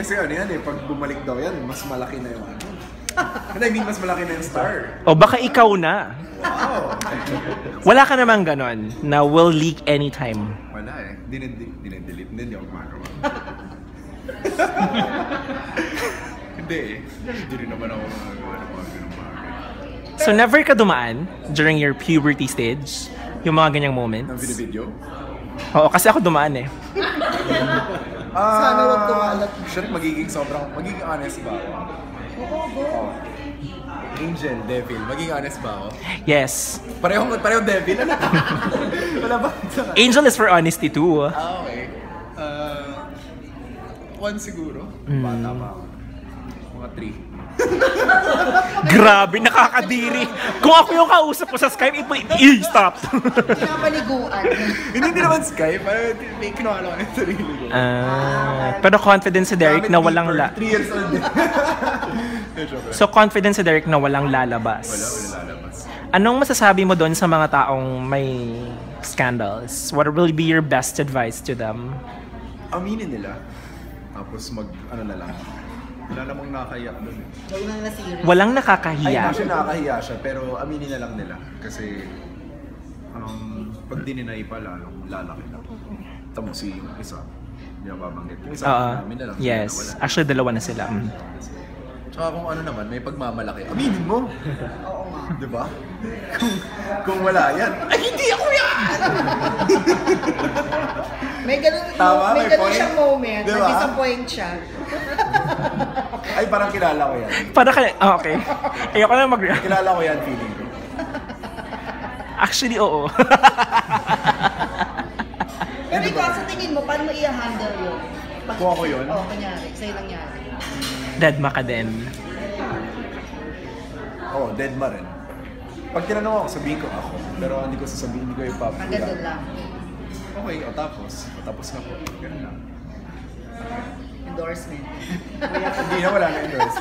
kasi ano yan eh, pag bumalik daw yan, mas malaki na yung ano. I mean, mas malaki na yung star. O baka ikaw na. Wow! Wala ka namang ganon na will leak anytime. Wala eh. Dinedelete. Hindi ako gumagawa. Hindi eh. Hindi rin naman ako gumagawa ng mga ganung bagay. So never ka dumaan during your puberty stage? Yung mga ganyang moments? Ng video? Oo, kasi ako dumaan eh. Sana wag kumalat. Sure, magiging honest ba ako? Oo. Angel, devil, magiging honest ba ako? Yes. Parehong devil? Wala ba? Angel is for honesty too. Okay. One siguro. Bata pa ako. Mga 3. Grabe, nakakadiri. Kung ako yung kausap ko sa Skype, stop. Pinapaliguan. Hindi naman Skype, may kinuha lang ng sarili ko. Pero confident si Derek na walang 3 years old din. So confident si Derek na walang lalabas. Wala lalabas. Anong masasabi mo doon sa mga taong may scandals? What will be your best advice to them? Aminin nila. Tapos ano na lang. Wala namang nakakahiya doon eh. Walang Ay, nakakahiya. actually nakakahiya siya, pero aminin na lang nila. Kasi, pag di nila lalaki na. Tamo si yung isa, hindi na babanggit. Yung isa, amin na lang. Yes. Actually, dalawa na sila. Tsaka kung ano naman, may pagmamalaki, aminin mo! Oo nga. Diba? kung wala yan, ay hindi ako yan! May ganun, Tama, may may ganun point. siyang moment. Diba? Nag-disappoint siya. Ay, parang kilala ko yan. Para ka, okay. Ayoko na mag-react. Kilala ko yan, feeling ko. Actually, oo. Pero ikaw, sa tingin mo, paano mo i-handle yun? Kung ako yun? Oo, kunyari. Sa'yo nangyari. Deadma ka din. Oo, deadma rin. Pag tinanong ako, sabihin ko ako. Pero hindi ko sasabihin, hindi ko ipapakita. Hanggang doon lang. Okay, tapos na po. Ganun lang. Endorsement. Hindi na, wala na endorse.